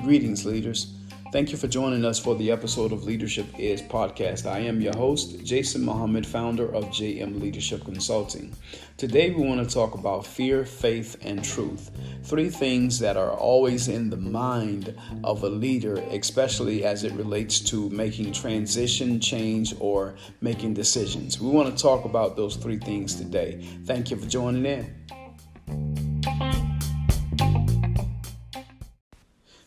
Greetings, leaders. Thank you for joining us for the episode of Leadership Is podcast. I am your host, Jason Muhammad, founder of JM Leadership Consulting. Today, we want to talk about fear, faith, and truth. Three things that are always in the mind of a leader, especially as it relates to making transition, change, or making decisions. We want to talk about those three things today. Thank you for joining in.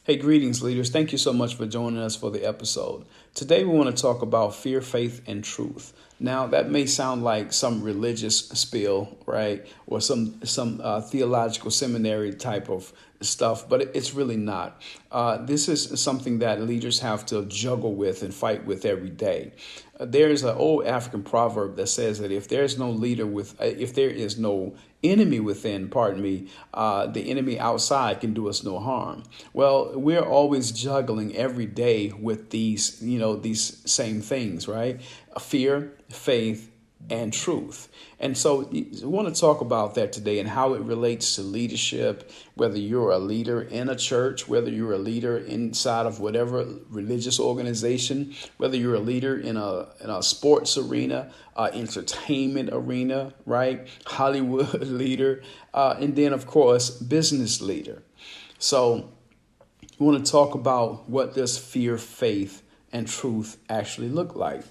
Hey, greetings, leaders. Thank you so much for joining us for the episode. Today, we want to talk about fear, faith, and truth. Now, that may sound like some religious spiel, right? Or some theological seminary type of stuff, but it's really not. This is something that leaders have to juggle with and fight with every day. There's an old African proverb that says that if there is no enemy within, the enemy outside can do us no harm. Well, we're always juggling every day with these same things, right? Fear, faith, and truth. And so we want to talk about that today and how it relates to leadership, whether you're a leader in a church, whether you're a leader inside of whatever religious organization, whether you're a leader in a sports arena, entertainment arena, right? Hollywood leader, and then, of course, business leader. So we want to talk about what does fear, faith, and truth actually look like.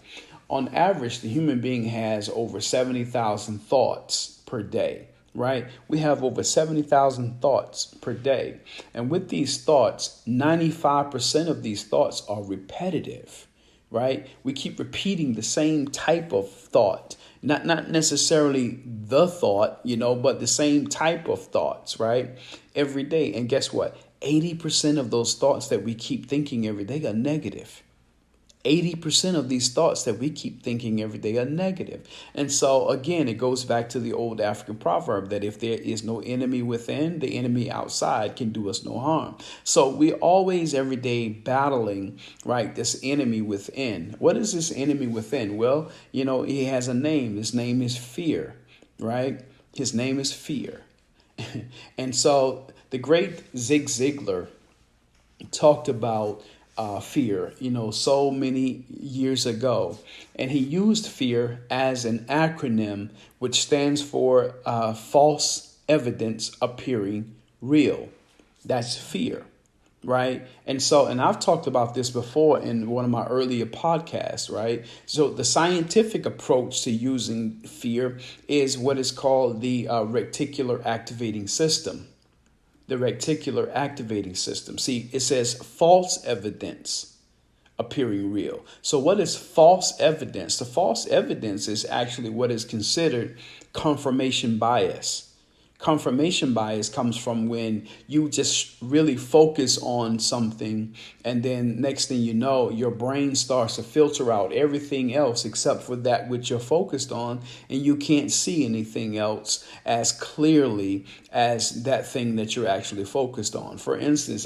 On average, the human being has over 70,000 thoughts per day, right? We have over 70,000 thoughts per day. And with these thoughts, 95% of these thoughts are repetitive, right? We keep repeating the same type of thought, not necessarily the thought, but the same type of thoughts, right? Every day. And guess what? 80% of those thoughts that we keep thinking every day are negative. 80% of these thoughts that we keep thinking every day are negative. And so, again, it goes back to the old African proverb that if there is no enemy within, the enemy outside can do us no harm. So we always every day battling, right, this enemy within. What is this enemy within? Well, he has a name. His name is fear, right? His name is fear. And so the great Zig Ziglar talked about fear, so many years ago. And he used fear as an acronym, which stands for false evidence appearing real. That's fear, right? And I've talked about this before in one of my earlier podcasts, right? So the scientific approach to using fear is what is called the reticular activating system. The reticular activating system. See, it says false evidence appearing real. So what is false evidence? The false evidence is actually what is considered confirmation bias. Confirmation bias comes from when you just really focus on something, and then next thing you know, your brain starts to filter out everything else except for that which you're focused on, and you can't see anything else as clearly as that thing that you're actually focused on. For instance,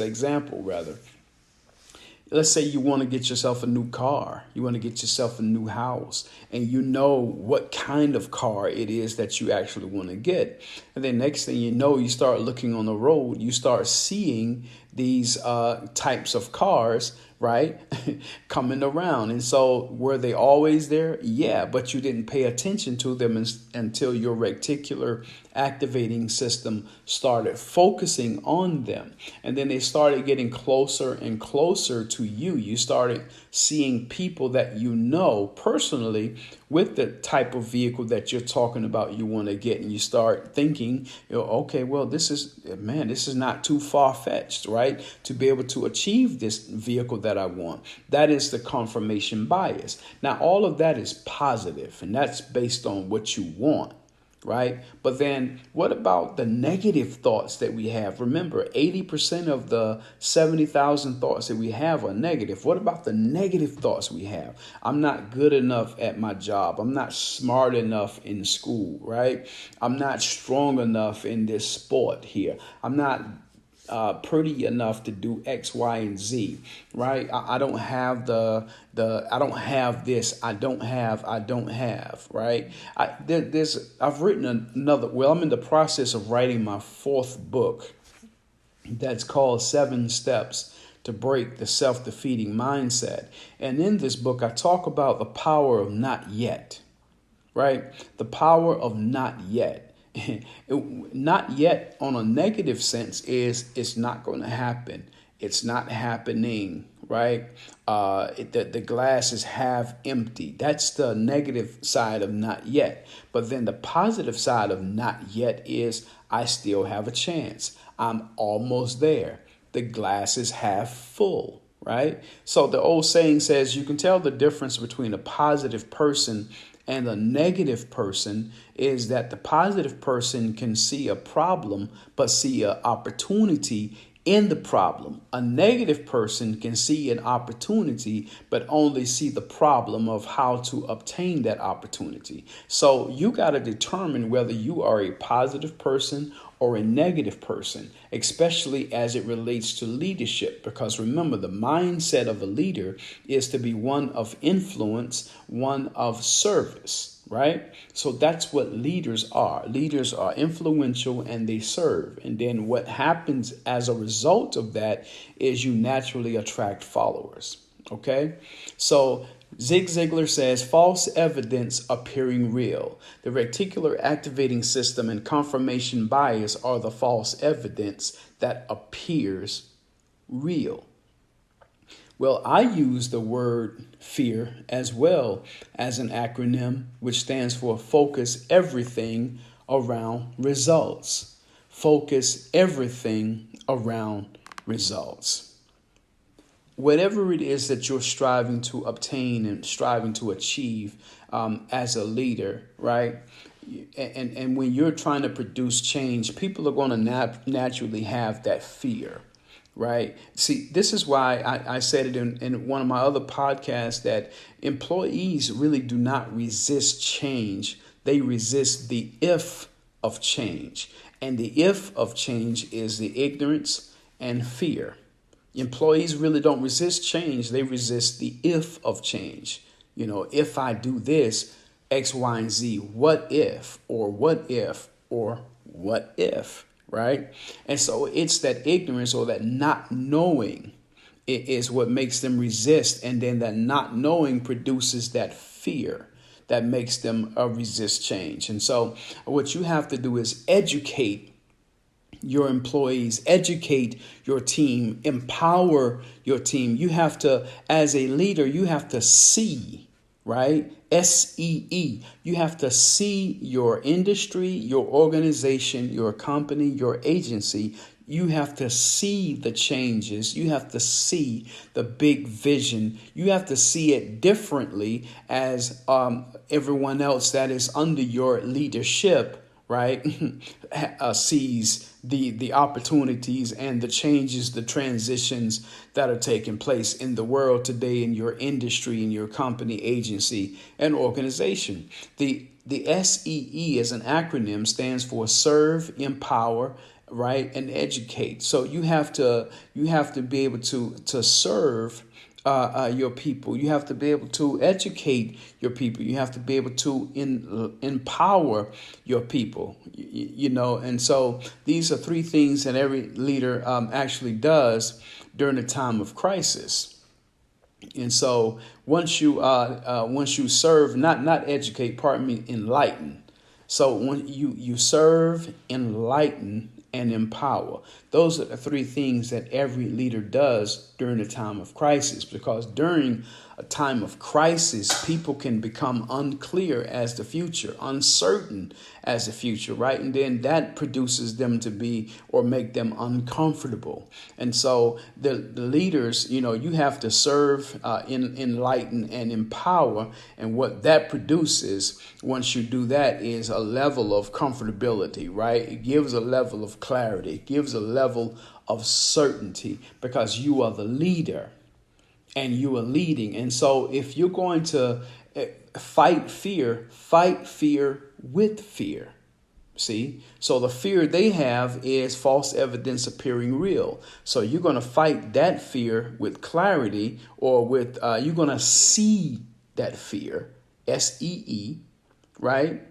let's say you want to get yourself a new car, you want to get yourself a new house, and you know what kind of car it is that you actually want to get. And then next thing you know, you start looking on the road, you start seeing these types of cars, right, coming around. And so were they always there? Yeah, but you didn't pay attention to them until your reticular activating system started focusing on them. And then they started getting closer and closer to you. You started seeing people that you know personally with the type of vehicle that you're talking about you want to get. And you start thinking, okay, well, this is not too far-fetched, right, to be able to achieve this vehicle that I want. That is the confirmation bias. Now, all of that is positive, and that's based on what you want. Right. But then what about the negative thoughts that we have? Remember, 80% of the 70,000 thoughts that we have are negative. What about the negative thoughts we have? I'm not good enough at my job. I'm not smart enough in school. Right. I'm not strong enough in this sport here. I'm not pretty enough to do X, Y, and Z, right? I don't have I don't have this. I don't have, right? I've written another, well, I'm in the process of writing my fourth book that's called Seven Steps to Break the Self-Defeating Mindset. And in this book, I talk about the power of not yet, right? The power of not yet. Not yet on a negative sense is it's not going to happen. It's not happening, right? The glass is half empty. That's the negative side of not yet. But then the positive side of not yet is I still have a chance. I'm almost there. The glass is half full, right? So the old saying says you can tell the difference between a positive person and a negative person is that the positive person can see a problem, but see an opportunity in the problem. A negative person can see an opportunity, but only see the problem of how to obtain that opportunity. So you got to determine whether you are a positive person or a negative person, especially as it relates to leadership. Because remember, the mindset of a leader is to be one of influence, one of service, right? So that's what leaders are. Leaders are influential and they serve. And then what happens as a result of that is you naturally attract followers. Okay, so Zig Ziglar says false evidence appearing real. The reticular activating system and confirmation bias are the false evidence that appears real. Well, I use the word fear as well as an acronym, which stands for focus everything around results. Focus everything around results. Whatever it is that you're striving to obtain and striving to achieve as a leader, right? And when you're trying to produce change, people are going to naturally have that fear, right? See, this is why I said it in one of my other podcasts that employees really do not resist change. They resist the if of change. And the if of change is the ignorance and fear. Employees really don't resist change. They resist the if of change. You know, if I do this, X, Y, and Z, what if, or what if, or what if, right? And so it's that ignorance or that not knowing is what makes them resist. And then that not knowing produces that fear that makes them resist change. And so what you have to do is educate your employees, educate your team, empower your team. You have to, as a leader, you have to see, right? SEE. You have to see your industry, your organization, your company, your agency. You have to see the changes. You have to see the big vision. You have to see it differently as everyone else that is under your leadership, right, sees the opportunities and the changes, the transitions that are taking place in the world today, in your industry, in your company, agency, and organization. The SEE as an acronym stands for serve, empower, right, and educate. So you have to be able to serve your people. You have to be able to educate your people. You have to be able to empower your people, you know. And so these are three things that every leader actually does during a time of crisis. And so once you serve, not educate, pardon me, enlighten. So when you serve, enlighten, and empower. Those are the three things that every leader does during a time of crisis, because during a time of crisis, people can become unclear as the future, uncertain as the future, right? And then that produces them to be or make them uncomfortable. And so the leaders, you know, you have to serve, enlighten, and empower. And what that produces, once you do that, is a level of comfortability, right? It gives a level of clarity. It gives a level of certainty because you are the leader and you are leading. And so if you're going to fight fear with fear. See, so the fear they have is false evidence appearing real. So you're going to fight that fear with clarity, or with you're going to see that fear, SEE, right?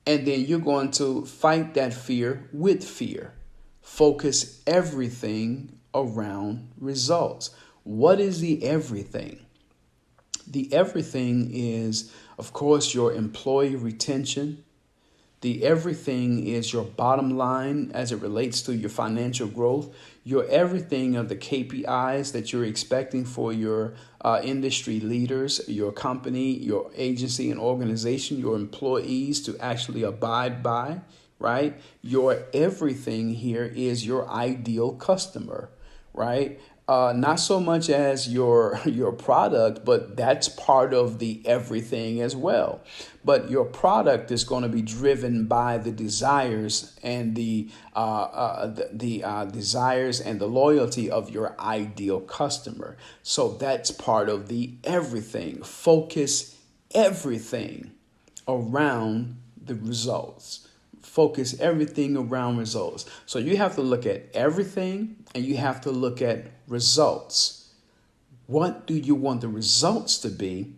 And then you're going to fight that fear with fear. Focus everything around results. What is the everything? The everything is, of course, your employee retention. The everything is your bottom line as it relates to your financial growth. Your everything are the KPIs that you're expecting for your industry leaders, your company, your agency and organization, your employees to actually abide by, right? Your everything here is your ideal customer, right? Not so much as your product, but that's part of the everything as well. But your product is going to be driven by the desires and the desires and the loyalty of your ideal customer. So that's part of the everything. Focus everything around the results. Focus everything around results. So you have to look at everything and you have to look at results. What do you want the results to be?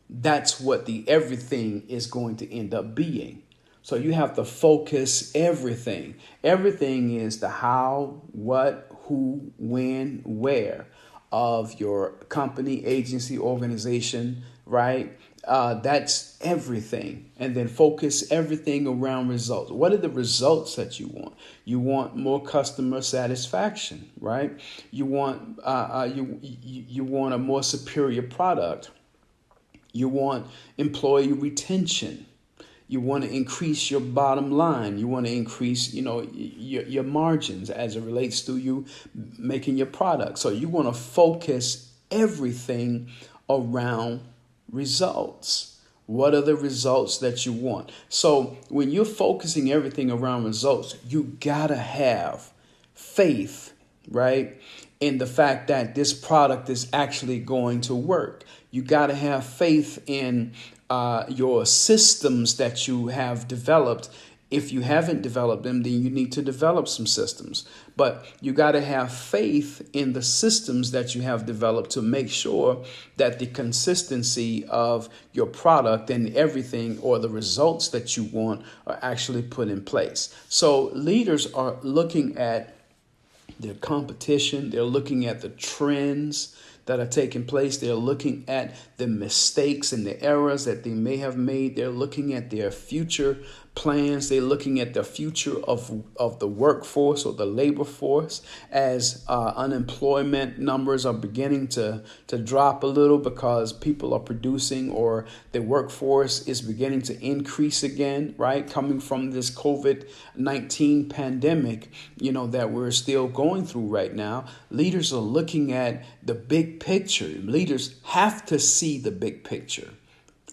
That's what the everything is going to end up being. So you have to focus everything. Everything is the how, what, who, when, where of your company, agency, organization, right? That's everything. And then focus everything around results. What are the results that you want? You want more customer satisfaction, right? You want you want a more superior product. You want employee retention. You want to increase your bottom line. You want to increase, your margins as it relates to you making your product. So you want to focus everything around results. What are the results that you want? So when you're focusing everything around results, you gotta have faith, right? In the fact that this product is actually going to work. You gotta have faith in your systems that you have developed. If you haven't developed them, then you need to develop some systems. But you got to have faith in the systems that you have developed to make sure that the consistency of your product and everything, or the results that you want, are actually put in place. So leaders are looking at their competition. They're looking at the trends that are taking place. They're looking at the mistakes and the errors that they may have made. They're looking at their future plans. They're looking at the future of the workforce, or the labor force, as unemployment numbers are beginning to drop a little because people are producing, or the workforce is beginning to increase again, right? Coming from this COVID-19 pandemic, that we're still going through right now. Leaders are looking at the big picture. Leaders have to see the big picture.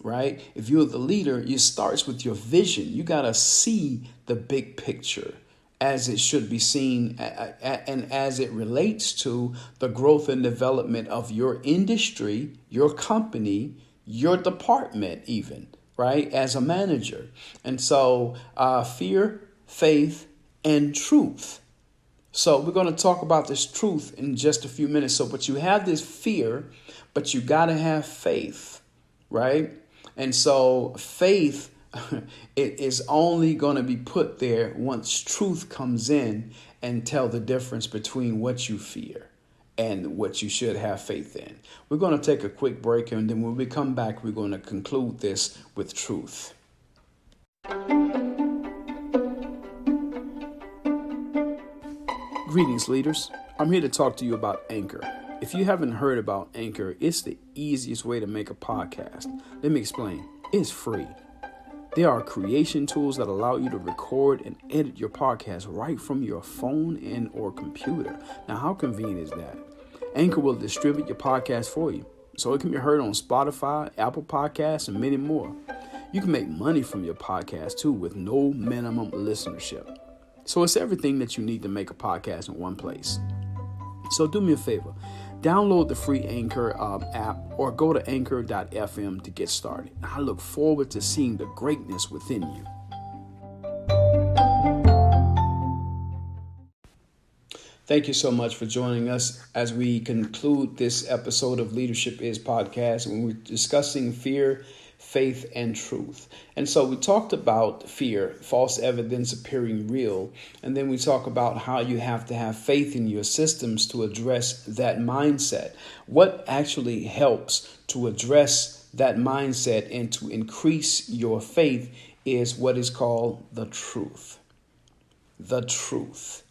Right? If you're the leader, it starts with your vision. You got to see the big picture as it should be seen, and as it relates to the growth and development of your industry, your company, your department, even, right? As a manager. And so fear, faith, and truth. So we're going to talk about this truth in just a few minutes. But you have this fear, but you got to have faith, right? And so faith, it is only going to be put there once truth comes in and tell the difference between what you fear and what you should have faith in. We're going to take a quick break, and then when we come back, we're going to conclude this with truth. Greetings, leaders. I'm here to talk to you about Anchor. If you haven't heard about Anchor, it's the easiest way to make a podcast. Let me explain. It's free. There are creation tools that allow you to record and edit your podcast right from your phone and or computer. Now, how convenient is that? Anchor will distribute your podcast for you, so it can be heard on Spotify, Apple Podcasts, and many more. You can make money from your podcast, too, with no minimum listenership. So it's everything that you need to make a podcast in one place. So do me a favor. Download the free Anchor app, or go to anchor.fm to get started. I look forward to seeing the greatness within you. Thank you so much for joining us as we conclude this episode of Leadership Is Podcast when we're discussing fear, faith, and truth. And so we talked about fear, false evidence appearing real. And then we talk about how you have to have faith in your systems to address that mindset. What actually helps to address that mindset and to increase your faith is what is called the truth. The truth.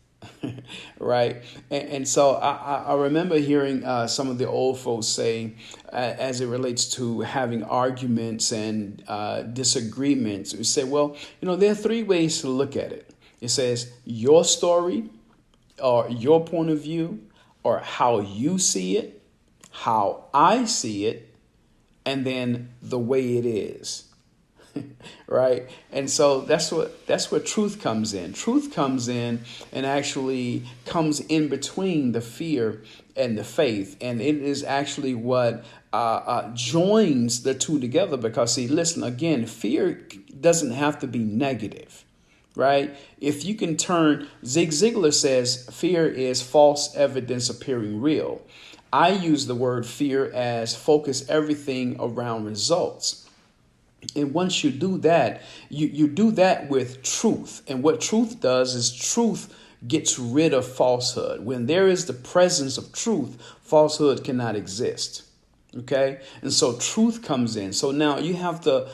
Right. And so I remember hearing some of the old folks say, as it relates to having arguments and disagreements, we say, well, there are three ways to look at it. It says your story or your point of view or how you see it, how I see it, and then the way it is. Right. And so that's where truth comes in. Truth comes in and actually comes in between the fear and the faith. And it is actually what joins the two together, because, see, listen, again, fear doesn't have to be negative. Right. If you can turn, Zig Ziglar says fear is false evidence appearing real. I use the word fear as focus everything around results. And once you do that, you do that with truth. And what truth does is truth gets rid of falsehood. When there is the presence of truth, falsehood cannot exist. OK, and so truth comes in. So now you have to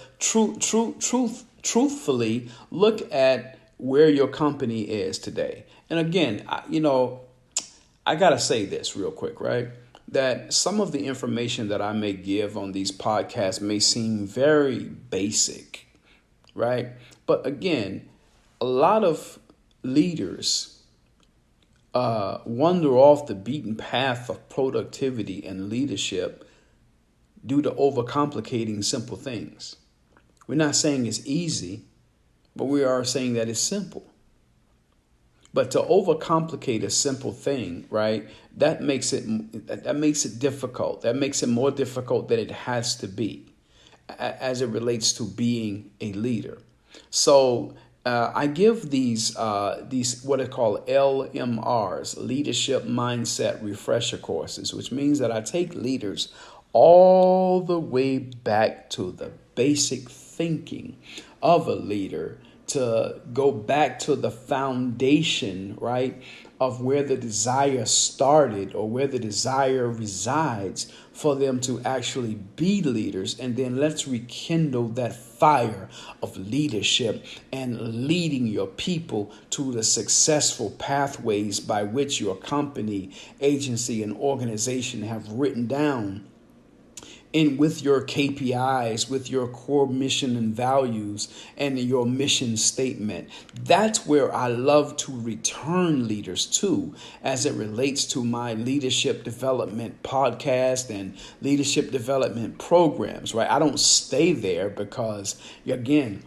truthfully look at where your company is today. And again, I got to say this real quick, right? That some of the information that I may give on these podcasts may seem very basic, right? But again, a lot of leaders wander off the beaten path of productivity and leadership due to overcomplicating simple things. We're not saying it's easy, but we are saying that it's simple. But to overcomplicate a simple thing, right, that makes it difficult. That makes it more difficult than it has to be as it relates to being a leader. So I give these what I call LMRs, Leadership Mindset Refresher courses, which means that I take leaders all the way back to the basic thinking of a leader, to go back to the foundation, right, of where the desire started or where the desire resides for them to actually be leaders. And then let's rekindle that fire of leadership and leading your people to the successful pathways by which your company, agency, and organization have written down. And with your KPIs, with your core mission and values and your mission statement. That's where I love to return leaders to as it relates to my leadership development podcast and leadership development programs, right? I don't stay there because, again,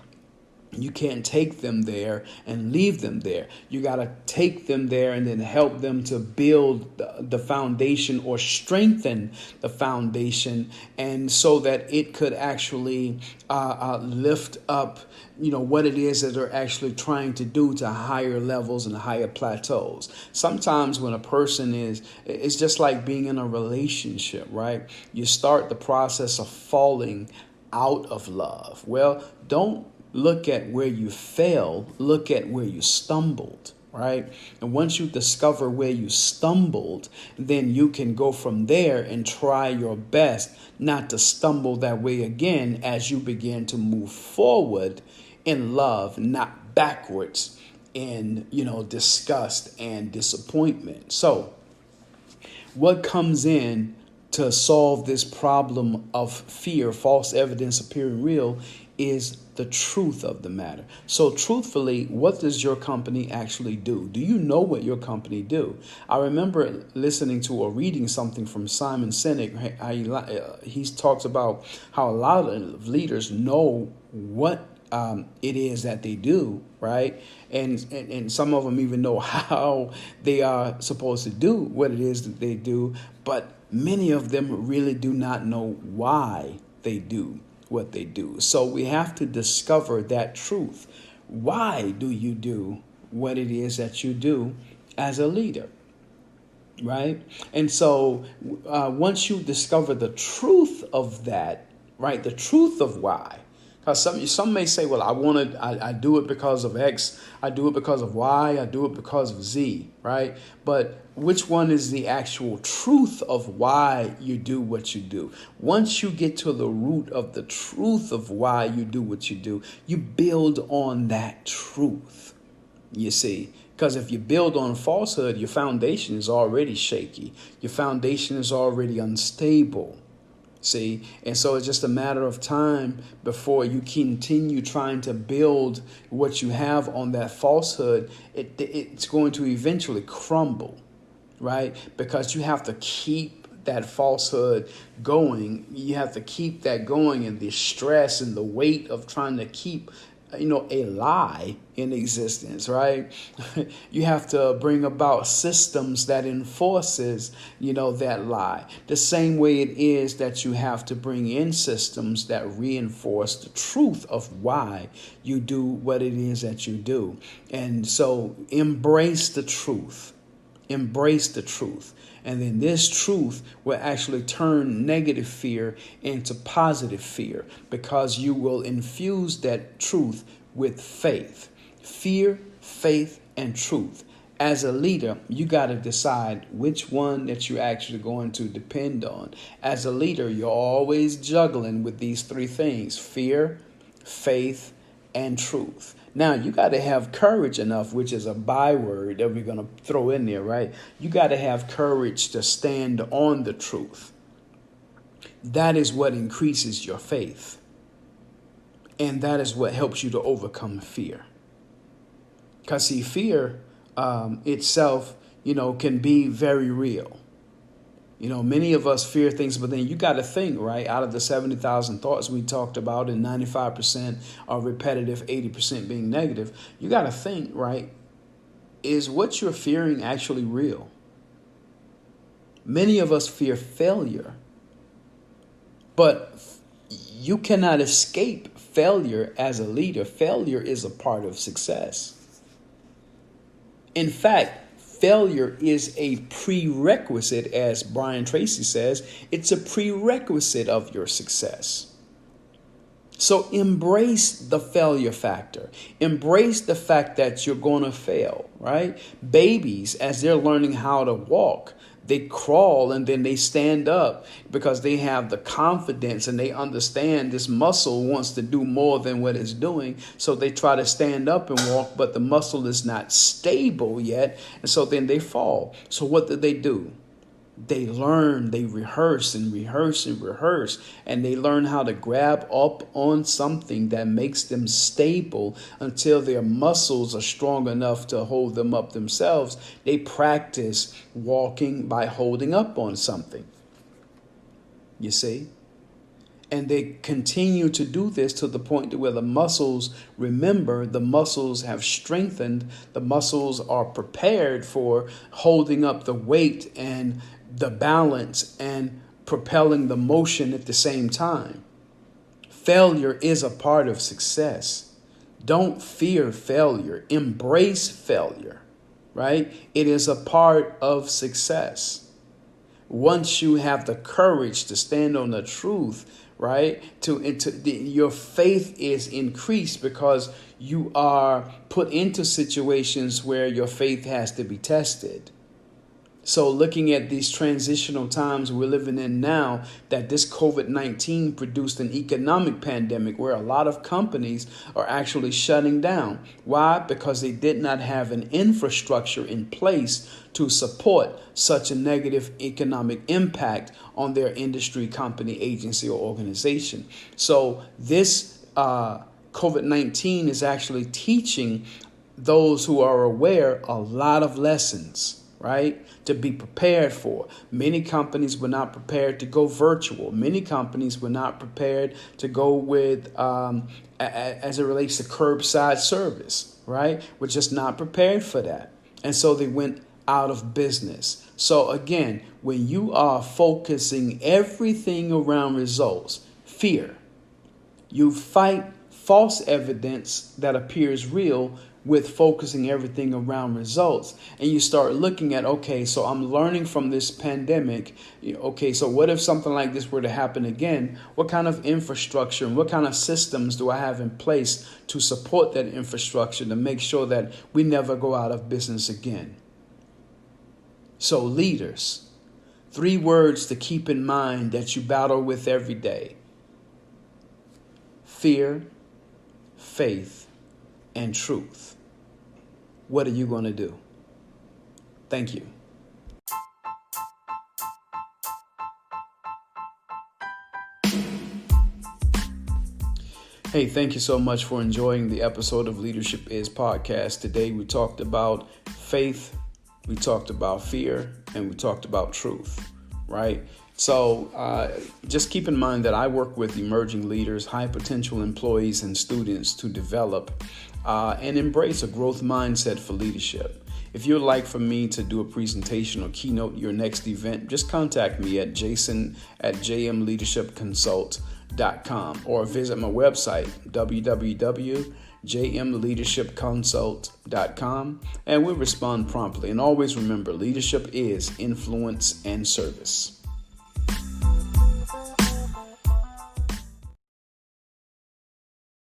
you can't take them there and leave them there. You got to take them there and then help them to build the foundation or strengthen the foundation, and so that it could actually lift up, what it is that they're actually trying to do to higher levels and higher plateaus. Sometimes when a person it's just like being in a relationship, right? You start the process of falling out of love. Well, don't look at where you failed, look at where you stumbled, right? And once you discover where you stumbled, then you can go from there and try your best not to stumble that way again as you begin to move forward in love, not backwards in, disgust and disappointment. So what comes in to solve this problem of fear, false evidence appearing real, is the truth of the matter. So truthfully, what does your company actually do? Do you know what your company do? I remember listening to or reading something from Simon Sinek. He talks about how a lot of leaders know what it is that they do, right? And some of them even know how they are supposed to do what it is that they do, but many of them really do not know why they do what they do. So we have to discover that truth. Why do you do what it is that you do as a leader? right? And so once you discover the truth of that, right, the truth of why, because some may say, well, I do it because of X, I do it because of Y, I do it because of Z, right? But which one is the actual truth of why you do what you do? Once you get to the root of the truth of why you do what you do, you build on that truth. You see, because if you build on falsehood, your foundation is already shaky. Your foundation is already unstable. See, and so it's just a matter of time before you continue trying to build what you have on that falsehood. It's going to eventually crumble, right? Because you have to keep that falsehood going. You have to keep that going, and the stress and the weight of trying to keep a lie in existence, right? You have to bring about systems that enforces, that lie. The same way it is that you have to bring in systems that reinforce the truth of why you do what it is that you do. And so embrace the truth. Embrace the truth. And then this truth will actually turn negative fear into positive fear, because you will infuse that truth with faith. Fear, faith, and truth. As a leader, you got to decide which one that you're actually going to depend on. As a leader, you're always juggling with these three things: fear, faith, and truth. Now, you got to have courage enough, which is a byword that we're going to throw in there, right? You got to have courage to stand on the truth. That is what increases your faith. And that is what helps you to overcome fear. Because, see, fear itself, can be very real. Many of us fear things, but then you got to think, right? Out of the 70,000 thoughts we talked about, and 95% are repetitive, 80% being negative, you got to think, right? Is what you're fearing actually real? Many of us fear failure, but you cannot escape failure as a leader. Failure is a part of success. In fact, failure is a prerequisite, as Brian Tracy says. It's a prerequisite of your success. So embrace the failure factor. Embrace the fact that you're going to fail, right? Babies, as they're learning how to walk, they crawl and then they stand up because they have the confidence and they understand this muscle wants to do more than what it's doing. So they try to stand up and walk, but the muscle is not stable yet. And so then they fall. So what do? They learn, they rehearse and rehearse and rehearse, and they learn how to grab up on something that makes them stable until their muscles are strong enough to hold them up themselves. They practice walking by holding up on something, you see? And they continue to do this to the point to where the muscles, remember, the muscles have strengthened, the muscles are prepared for holding up the weight and the balance and propelling the motion at the same time. Failure is a part of success. Don't fear failure. Embrace failure, right? It is a part of success. Once you have the courage to stand on the truth, right, your faith is increased because you are put into situations where your faith has to be tested. So looking at these transitional times we're living in now, that this COVID-19 produced an economic pandemic where a lot of companies are actually shutting down. Why? Because they did not have an infrastructure in place to support such a negative economic impact on their industry, company, agency, or organization. So this COVID-19 is actually teaching those who are aware a lot of lessons, right, to be prepared for. Many companies were not prepared to go virtual. Many companies were not prepared to go with, as it relates to curbside service, right? We're just not prepared for that. And so they went out of business. So again, when you are focusing everything around results, fear, you fight false evidence that appears real with focusing everything around results. And you start looking at, okay, so I'm learning from this pandemic. Okay, so what if something like this were to happen again? What kind of infrastructure and what kind of systems do I have in place to support that infrastructure to make sure that we never go out of business again? So leaders, 3 words to keep in mind that you battle with every day: fear, faith, and truth. What are you going to do? Thank you. Hey, thank you so much for enjoying the episode of Leadership Is Podcast. Today we talked about faith, we talked about fear, and we talked about truth, right? So just keep in mind that I work with emerging leaders, high potential employees, and students to develop and embrace a growth mindset for leadership. If you'd like for me to do a presentation or keynote your next event, just contact me at jason@jmleadershipconsult.com or visit my website, www.jmleadershipconsult.com, and we'll respond promptly. And always remember, leadership is influence and service.